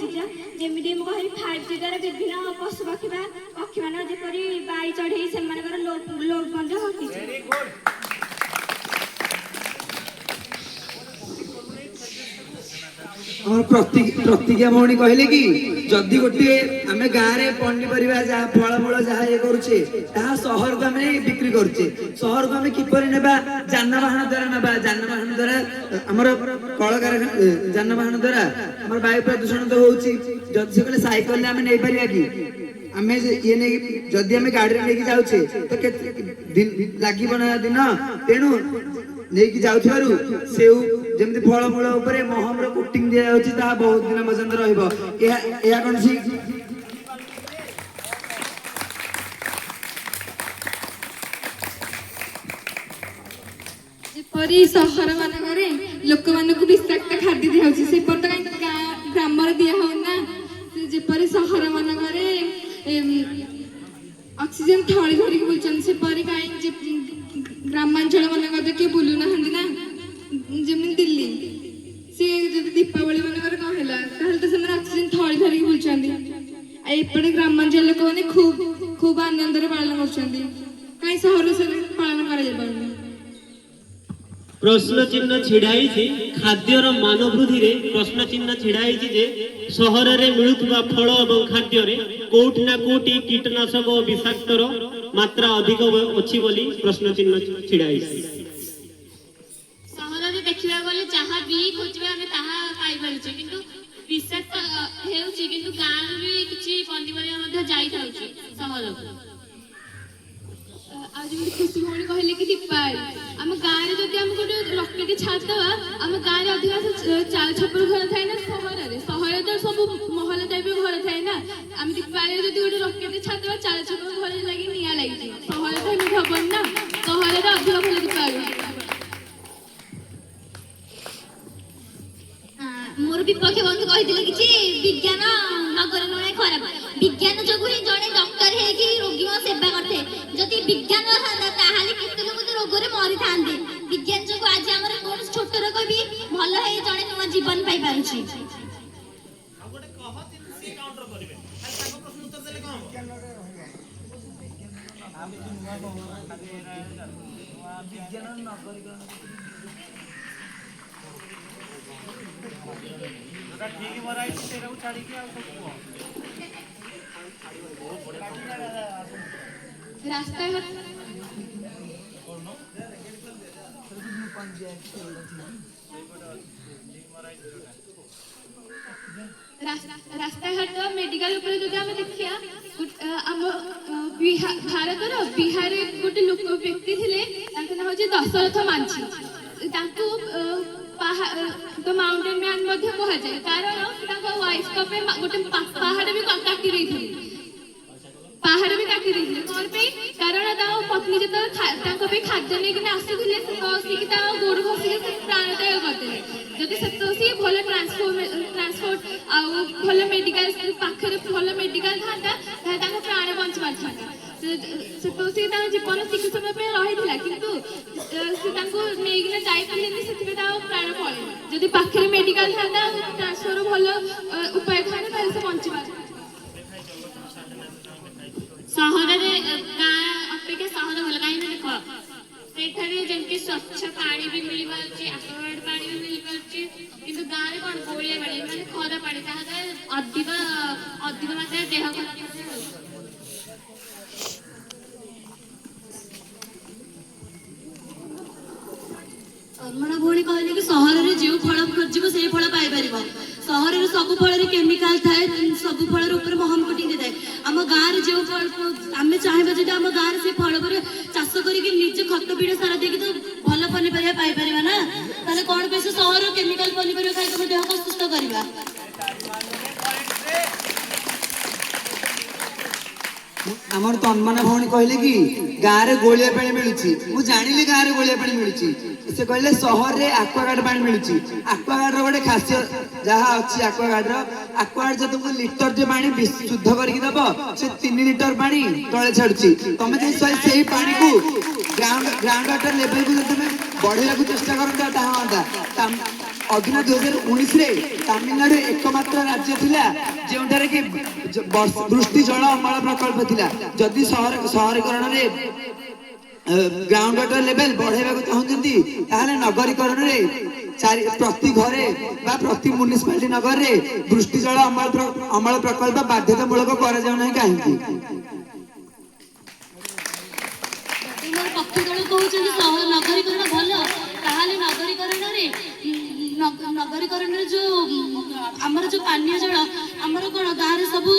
जमी मुझे 5G द्वारा विभिन्न पशु पक्षी मान जपरी बाई चढ़ई से लोप घटी। प्रतिज्ञा भौणी कहले कि जदि गोटे आम गाँव में पनीपरिया जहाँ फलमूल जहाँ ये करुचे सहर को आम बिक्री करुचे सहर को आम किपर नेबा जानवाहन द्वारा नेबा जानवाहन द्वारा आमर कलकारखाना जानवाहन द्वारा आम वायु प्रदूषण तो होची जदि से कहले साइकल आम नहीं पारिया कि आम ये नहीं जदि आम गाड़ी लेके जाऊे तो दिन लगे ना दिन तेणु नहीं जाऊँ सेउ जमी फलमूल महम कोटिंग दि जाऊँगी बहुत दिन पर्यंत रहा सी जपरी सहर मानक लोक मान विषाक्त खाद्य दिखाई से ग्राम दिया होना जपरी सहर मानक ऑक्सीजन थली धरिक बुलूँ सेपरी कहीं ग्रामांचल मानक किए बुलू ना जमी दिल्ली सी दीपावली मानक कौन है तो से ऑक्सीजन थली धरिक बुलूँ एपटे ग्रामांचल लोक मैंने खूब खूब आनंद पालन कर कहीं सहर से पालन कर प्रश्न चिन्ह छिड़ाई खाद्यर मान वृद्धि रे प्रश्न चिन्ह छिड़ाई जे सहर रे मिलुवा फल और खाद्य रे कोठी ना कोठी कीटनाशक और विषाक्तर मात्रा अधिक अच्छी बोली प्रश्न चिन्ह छिड़ाई। सहर रे देखिबा गले जहाँ भी खोजबे आमे ताहा पाई पारुचे किंतु विषाक्त हेउची किंतु गाँव भी किछि पनिपरिया मध्ये जाई थाउची सहर आज खुशी भौणी कहले कि दीपावली आम गाँव में जब आम गोटे रकेट छाड़देवा आम गाँव में अधिकांश चाल छपर घर थाए ना सहर तो सब महल टाइप घर थाए ना आम दीपावली जब गोटे रकेट छाड़देवा चाल छपर घर लगे निआ लगी सहर तो एमती हबन ना सहर अधिक भल दीपावली मोर विपक्ष बंधु कही कि विज्ञान नगर गुणे खराब विज्ञान जो ही जड़े डॉक्टर है कि रोगी सेवा करते जदि विज्ञान ताहले केते लोग तो रोग रे मरि थांदे विज्ञान जो आज हमर कोन छोट रोग भी भल है जड़े नुआ जीवन पाई पारुछि ठीक मराई तेरा छाड़ी के रास्ता रास्ताघाट मेडिकल देखिया भारत बिहार गोटे लोक व्यक्ति थे ना हूँ दशरथ मांझी तो माउंटेन मैन कह जाए कारण वाइफ गोटे पहाड़ भी काटी रही पहाड़ भी काटी रही कौन पे कारण पत्नी जो खाद्य नहीं आसुले गोड़ घसिक प्राणदाय करदे जदि सी भल ट्रांसपोर्ट आउ भल मेडिकल पाखे भल मेडिकल था प्राण बंच पार सी जीवन टिके समय रही किंतु नहीं जापारे से प्राण पड़े जदि पाखे मेडिकल था ट्रांसफर भल उपाय था से बंची पार सहर गाँ अपेक्षा सहर भल कहीं देख सेठारे जमती स्वच्छ पानी भी मिल पारे आक्वागार्ड पानी भी मिल पारे किंतु गाँव में कौन गोलिया पानी माने खरा पानी जहाँ अधिक अधिक मात्रा देह खराब अर्मणा भौणी कहले कि सहर में जो फल खोज से फल पाइपर सहर में सब फल केमिकाल थाए सब फल ऊपर महम कोटिंग थाए आम गाँव में जो फल आम चाहिए जब आम गाँव से फल पर चाष करके निजे खत पीड़ा सारा देकी तो भल पनीपरिया पाइपर ना ताले कौन पे सहर केमिकाल पनीपरिया खाई तुम देह को सुस्थ करवा आमर तन्मना भौणी कहले कि गाँव में गोलिया पानी मिलूँ मुझे जानी गाँव में गोलिया पानी मिलूँ से कहले सहर रे आक्वागार्ड पानी मिलूँ आक्वागार्ड गोटे खासियत जहाँ अच्छी आक्वागार्ड आक्वागार्ड जो तुमको लिटर जो पानी शुद्ध करके दब से 3 लिटर पानी तले छाड़ुची तुम से पानी को ग्राउंड वाटर लेवल को तुम बढ़ेगा चेष्टा करता हाँ ଅଧୁନା 2019 ରେ ତାମିଲନାଡୁ ଏକମାତ୍ର ରାଜ୍ୟ ଥିଲା ଯେଉଁଠାରେ କି ବୃଷ୍ଟି ଜଳ ଅମଳ ପ୍ରକଳ୍ପ ଥିଲା। ଯଦି ସହରୀକରଣରେ ଗ୍ରାଉଣ୍ଡ ୱାଟର ଲେଭେଲ ବଢାଇବାକୁ ଚାହୁଁଛନ୍ତି ତାହେଲେ ନଗରୀକରଣରେ ପ୍ରତି ଘରେ ବା ପ୍ରତି ମ୍ୟୁନିସିପାଲିଟି ନଗରରେ ବୃଷ୍ଟି ଜଳ ଅମଳ ପ୍ରକଳ୍ପ ବାଧ୍ୟତାମୂଳକ କରାଯାଉ ନାହିଁ କାହିଁକି? ମୋର ପକ୍ଷ ଦଳ କହୁଛନ୍ତି ନଗରୀକରଣ ଭଲ, ତାହେଲେ ନଗରୀକରଣରେ ଯୋଉ ଆମର ଯୋଉ ପାନୀୟ ଜଳ ଆମର କଣ ଗାଁରେ ସବୁ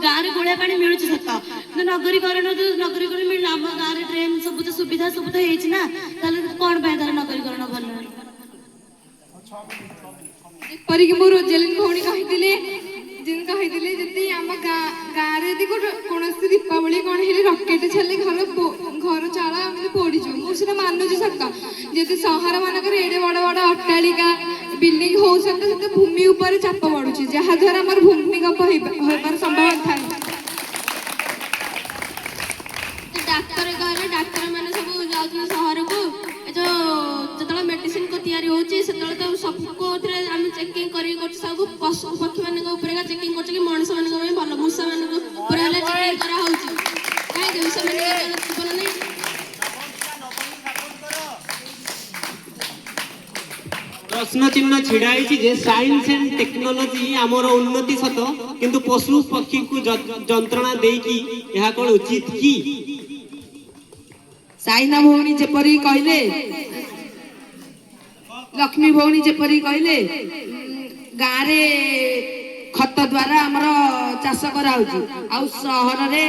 ଗାଁରେ ଗୋଳିଆ ପାଣି ମିଳୁଛି ସତ, ନଗରୀକରଣ ମିଳିଲା ଆମ ଗାଁରେ ଡ୍ରେନ୍ ସବୁ ତ ସୁବିଧା ସବୁ ତ ହେଇଛି ନା, ତାହେଲେ କଣ ପାଇଁ ତାର ନଗରୀକରଣ ଭଲ? ଯେପରିକି ମୋ ରୋଜାଲିନ ଭଉଣୀ କହିଥିଲେ ଯଦି ଆମ ଗାଁରେ ଯଦି କୌଣସି ଦୀପାବଳି କଣ ହେଲେ ରକେଟ ଛାଡିଲେ ଘର ଚାଳ ଏମିତି ପୋଡ଼ିଯିବ, ମୁଁ ସେଟା ମାନୁଛି ସତ। ଯଦି ସହର ମାନଙ୍କରେ ଏଡେ ବଡ ବଡ ଅଟ୍ଟାଳିକା ବିଲ୍ଡିଂ ହଉଛନ୍ତି ସେତେ ଭୂମି ଉପରେ ଚାପ ପଡୁଛି, ଯାହା ଦ୍ୱାରା ଆମର ଭୂମିକମ୍ପ ହେବାର ସମ୍ଭାବନା ଥାଏ। ଡାକ୍ତର ମାନେ ସବୁ ଯାଉଛନ୍ତି ସହରକୁ, ଯେତେବେଳେ ମେଡିସିନ ତିଆରି ହଉଛି ସେତେବେଳେ ତ ସବୁଥିରେ ଆମେ ଚେକିଂ କରିକି କରୁଛୁ, ସବୁ ପଶୁ ପକ୍ଷୀ ମାନଙ୍କ ଉପରେ ଚେକିଂ କରୁଛୁ କି ମଣିଷ ମାନଙ୍କ ପାଇଁ ଭଲ, ମୂଷା ମାନଙ୍କ ଉପରେ ହେଲେ ଚେକିଂ କରାହଉଛି, କାହିଁକି ସେମାନେ ଜୀବନ ନେଇ। प्रश्न चिन्ह छिड़ा जे साइंस एंड टेक्नोलॉजी आमर उन्नति सत किंतु पशु पक्षी को जंत्रणा देकी यह कौन उचित की? साइना भौणी जेपरी कहले, लक्ष्मी भौणी जेपरी कहले गाँव रे खत द्वारा आमर चाष कराउची आउ सहर रे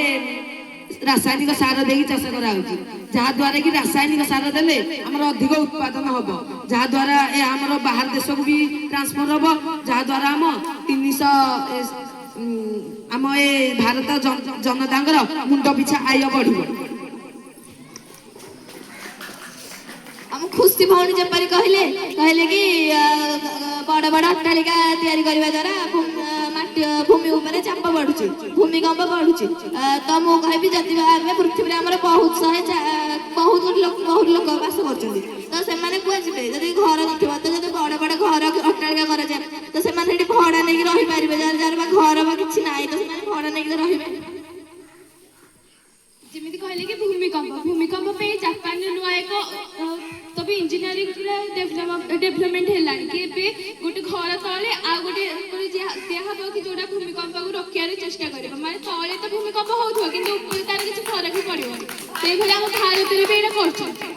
रासायनिक सार देकी चाष कराउची, जहा द्वारा कि रासायनिक सार देले आमर अधिक उत्पादन हबो, जहा द्वारा ए आमर बाहर देश को भी ट्रांसफर हबो, जहा द्वारा आम 300 आम ए भारत जनतांकर मुंड पिछा आय बढ़िबो। हम खुशी भौणी जेपरी कहले कि बड़ बड़ अट्टालिका तैयारी करबा द्वारा भूमि ऊपर चाप बढ़ुची, भूमिकंप बढ़ुची, तो मु कहबी जति पृथ्वी आमर बहुत लोक बास करछन्ती, तो सेमाने कुआ जिबे जदि घर नथिबो, तो जदि बड़ बड़ घर अट्टालिका करा जाय तो सेमाने हेटी भड़ा नै रहि पारिबे, जार घर बा किछि नाही तो सेमाने भड़ा नै रहिबे। ଯେମିତି କହିଲେ କି ଭୂମିକମ୍ପ ପାଇଁ ଜାପାନରେ ନୂଆ ଏକ ତବେ ଇଞ୍ଜିନିୟରିଂ ଡେଭଲପମେଣ୍ଟ ହେଲାଣି କି ଏବେ ଗୋଟେ ଘର ତଳେ ଆଉ ଗୋଟେ ଦିଆହବ କି ଯୋଉଟା ଭୂମିକମ୍ପକୁ ରୋକିବାର ଚେଷ୍ଟା କରିବ, ମାନେ ତଳେ ତ ଭୂମିକମ୍ପ ହଉଥିବ କିନ୍ତୁ ଉପରେ ତାର କିଛି ଫରକ ହିଁ ପଡିବନି, ସେଇଭଳି ଆମ ଭାରତରେ ବି ଏଇଟା କରୁଛନ୍ତି।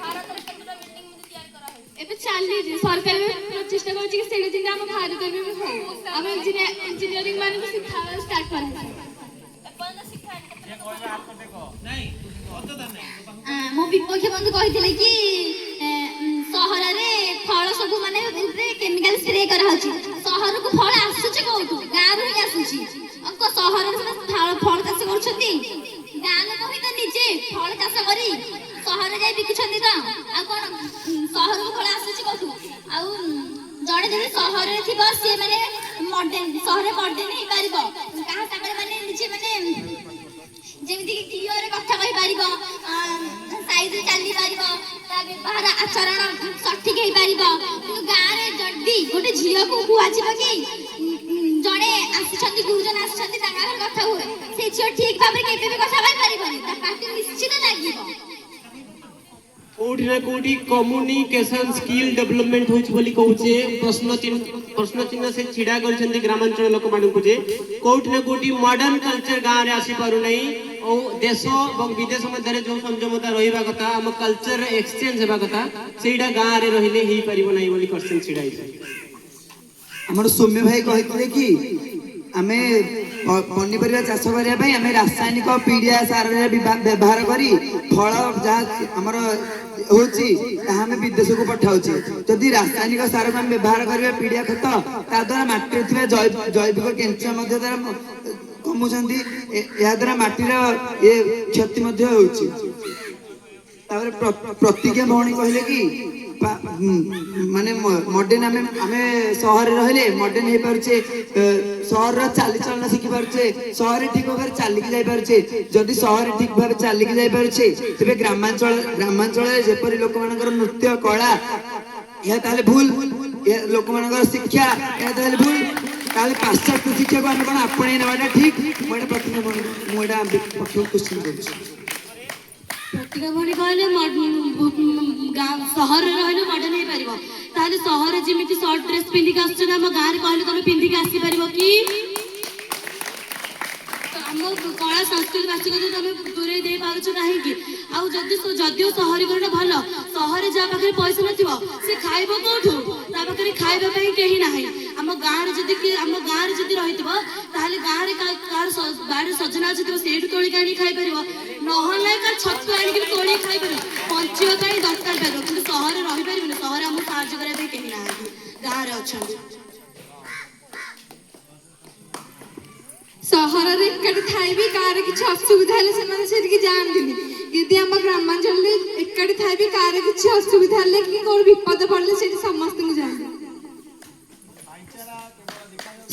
ଏବେ ଚାଲିଛି ସରକାର ପ୍ରଚେଷ୍ଟା କରୁଛି କି ସେଇଟା ଯେମିତି ଆମ ଭାରତରେ ବି ହଉ, ଆମେ ଇଞ୍ଜିନିୟରିଂ ମାନଙ୍କୁ ଶିକ୍ଷା ଷ୍ଟାର୍ଟ କରାଯାଏ। ମୋ ବିପକ୍ଷ ବନ୍ଧୁ କହିଥିଲେ କି ସହରରେ ଫଳ ସବୁ ମାନେ କେମିକାଲ ସ୍ପ୍ରେ କରାହଉଛି, ସହରକୁ ଫଳ ଆସୁଛି କୋଉଠୁ? ଗାଁରୁ ହିଁ ଆସୁଛି। ସହରରେ ଫଳ ଚାଷ କରୁଛନ୍ତି, ଗାଁ ଲୋକ ହିଁ ତ ନିଜେ ଫଳ ଚାଷ କରି ସହରରେ ଯାଇ ବିକୁଛନ୍ତି, ତ ଆଉ କଣ ସହରକୁ ଫଳ ଆସୁଛି କୋଉଠୁ? ଆଉ ଜଣେ ଯଦି ସହରରେ ଥିବ ସିଏ ମାନେ ମଡର୍ଣ୍ଣ ସହରରେ ମଡର୍ଣ୍ଣ ହେଇପାରିବ, କାହା ସାଙ୍ଗରେ ମାନେ ନିଜେ ମାନେ ଯେମିତି କି କ୍ଲିୟର କଥା କହିପାରିବ, ସାଇଜରେ ଚାଲିପାରିବ, ତା ବ୍ୟବହାର ଆଚରଣ ସଠିକ ହେଇପାରିବ, କିନ୍ତୁ ଗାଁରେ ଯଦି ଗୋଟେ ଝିଅକୁ କୁହାଯିବ କି ଜଣେ ଆସିଛନ୍ତି ଗୁରୁଜନ ଆସିଛନ୍ତି ତାଙ୍କ ଆଗରେ କଥା ହୁଏ, ସେ ଝିଅ ଠିକ ଭାବରେ କେବେ ବି କଥା କହିପାରିବନି, ତା ପାଟି ନିଶ୍ଚିତ ଲାଗିବ। कोठी ना कोठी कम्युनिकेशन स्किल डेवलपमेंट होछ बोली कहूचे, प्रश्न चिन्ह से छिड़ा करछन्ती ग्रामांचल लोक मानकु जे कोठी ना कोठी मॉडर्न कल्चर गांव रे आसी पारु नै, ओ देश और विदेश मध्य जो संयमता रहिबा कथा, हम कल्चर एक्सचेंज हेबा कथा, सेइडा गांव रे रहिले ही परिबो नै बोली क्वेश्चन छिड़ाई। हमर सौम्य भाई कहथिले कि आमे पनिपरिया चाष करिया पई आमे रासायनिक पीडिया सार व्यवहार करी फल जहा हमर होची ताहा आमे विदेश को पठाउची, जदि रासायनिक सार को हम व्यवहार करिया पीडिया खत ता द्वारा माटी रे थिबा जैविक केंचुआ मध्य द्वारा कमुचंती, या द्वारा माटी रे ए क्षति मध्य होची। तापर प्रतिज्ञा भौणी कहले कि माने मॉडर्न आमे शहर रहले मॉडर्न हे परछे, शहर रा चाली चलन सिखि परछे, शहर ठीक भाबे चाली कि जाय परछे, जदि शहर ठीक भाबे चाली कि जाय परछे तबे ग्रामांचल जेपरि लोक मानकर नृत्य कला या ताले भूल ଲୋକମାନଙ୍କର ଶିକ୍ଷା ଏହା ତାହେଲେ ଭୁଲ, ତାହେଲେ ପାଶ୍ଚାତ୍ୟ ଶିକ୍ଷାକୁ ଆମେ କଣ ଆପଣେଇ ନେବାଟା ଠିକ? ମୁଁ ଏଇଟା ପ୍ରଥମେ ମୁଁ ଏଇଟା ପକ୍ଷରୁ କ୍ୱେଶ୍ଚିନ୍ କରୁଛି। ପ୍ରତିକା ଭଉଣୀ କହିଲେ ସହରରେ ରହିଲେ ମଡର୍ଣ୍ଣ ହେଇପାରିବ, ତାହେଲେ ସହରରେ ଯେମିତି ସର୍ଟ ଡ୍ରେସ୍ ପିନ୍ଧିକି ଆସୁଛନ୍ତି ଆମ ଗାଁରେ କହିଲେ ତମେ ପିନ୍ଧିକି ଆସିପାରିବ କି? ଆମ କଳା ସଂସ୍କୃତି ବାସିକତା ତମେ ଦୂରେଇ ଦେଇ ପାରୁଛ କାହିଁକି? ଆଉ ଯଦିଓ ସହରୀକରଣ ଭଲ, ସହରରେ ଯାହା ପାଖରେ ପଇସା ନଥିବ ସେ ଖାଇବ କୋଉଠୁ? ତା ପାଖରେ ଖାଇବା ପାଇଁ କେହି ନାହିଁ। ଆମ ଗାଁରେ ଯଦି ରହିଥିବ ତାହେଲେ ଗାଁରେ କାହାର ବାଡ଼ିରେ ସଜନା ଗଛ ଥିବ ସେଇଠୁ ତୋଳିକି ଆଣିକି ଖାଇପାରିବ, ନହେଲେ କାହାର ଛତୁ ଆଣିକି ବି ତୋଳିକି ଖାଇପାରିବ, ବଞ୍ଚିବା ପାଇଁ ଦରକାର ପାରିବ। କିନ୍ତୁ ସହରରେ ରହିପାରିବନି, ସହରରେ ଆମକୁ ସାହାଯ୍ୟ କରିବା ପାଇଁ କେହି ନାହାନ୍ତି, ଗାଁରେ ଅଛନ୍ତି। ସହରରେ ଏକାଠି ଥାଇ ବି କାହାର କିଛି ଅସୁବିଧା ହେଲେ ସେମାନେ ସେଠିକି ଯାଆନ୍ତିନି, ଯଦି ଆମ ଗ୍ରାମାଞ୍ଚଳରେ ଏକାଠି ଥାଇ ବି କାହାର କିଛି ଅସୁବିଧା ହେଲେ କି କୋଉ ବିପଦ ପଡ଼ିଲେ ସେଠି ସମସ୍ତଙ୍କୁ ଯାଆନ୍ତି।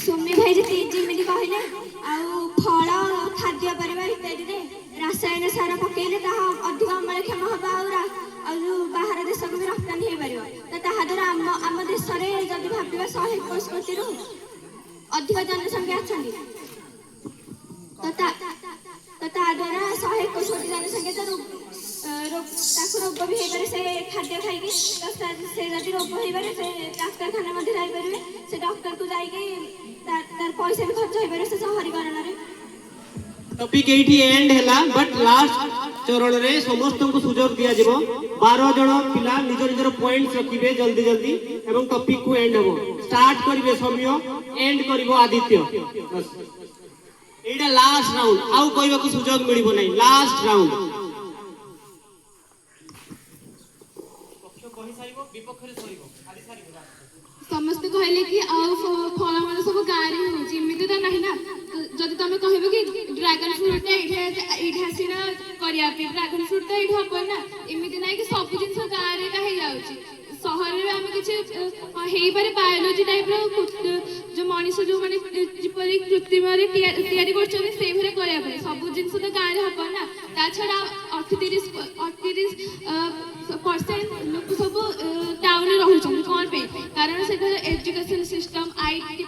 ସୁମି ଭାଇ ଯେମିତି କହିଲେ, ଆଉ ଫଳ ଖାଦ୍ୟ ପରିବା ଇତ୍ୟାଦିରେ ରାସାୟନିକ ସାର ପକେଇଲେ ତାହା ଅଧିକ ଅମଳକ୍ଷମ ହେବ, ଆଉ ଯୋଉ ବାହାର ଦେଶକୁ ବି ରପ୍ତାନି ହେଇପାରିବ। ତ ତାହା ଦ୍ୱାରା ଆମ ଦେଶରେ ଯଦି ଭାବିବା 121 କୋଟିରୁ ଅଧିକ ଜନସଂଖ୍ୟା ଅଛନ୍ତି, ତ ତା ଦ୍ୱାରା 121 କୋଟି ଜନସଂଖ୍ୟା ତାକୁ ରୋଗ ବି ହେଇପାରେ ସେ ଖାଦ୍ୟ ଖାଇକି। ସେ ଯଦି ରୋଗ ହେଇପାରେ ସେ ଡାକ୍ତରଖାନା ମଧ୍ୟ ଯାଇପାରିବେ, ସେ ଡକ୍ଟରକୁ ଯାଇକି ତାର ପଇସା ବି ଖର୍ଚ୍ଚ ହେଇପାରିବ ସେ ସହରୀକରଣରେ। टॉपिक एठी एंड हैला, बट लास्ट चरण रे समस्त को सुजोग दिया जिवो। 12 जण पिला निज निजर पॉइंट्स रखिबे जल्दी जल्दी एवं टॉपिक को एंड हबो। स्टार्ट करिवे सौम्य, एंड करिवो आदित्य। बस एटा लास्ट राउंड, आउ कहबा को सुजोग मिलिबो नै। लास्ट राउंड ସମସ୍ତେ କହିଲେ କି ଆଉ ଫଳମୂଳ ସବୁ ଗାଁରେ ହେଉଛି, ଏମିତି ତ ନାହିଁ ନା। ଯଦି ତମେ କହିବ କି ଡ୍ରାଗନ ଫ୍ରୁଟଟା ଏଇଠି ଆସିନା କରିବା ପାଇଁ, ଡ୍ରାଗନ ଫ୍ରୁଟ ତ ଏଇଠି ହବ ନା। ଏମିତି ନାହିଁ କି ସବୁ ଜିନିଷ ଗାଁରେ ଏକା ହେଇଯାଉଛି। ସହରରେ ଆମେ କିଛି ହେଇପାରେ ବାୟୋଲୋଜି ଟାଇପ୍ର ଯୋଉ ମଣିଷ ଯୋଉମାନେ ଯେପରି କୃତ୍ରିମରେ ତିଆରି କରୁଛନ୍ତି ସେଇଭଳି କରିବା ପାଇଁ, ସବୁ ଜିନିଷ ତ ଗାଁରେ ହବ ନା। ତା ଛଡ଼ା 38% ଲୋକ ସବୁ ଟାଉନରେ ରହୁଛନ୍ତି। କ'ଣ ପାଇଁ? କାରଣ ସେଠାରେ ଏଜୁକେସନ ସିଷ୍ଟମ, IT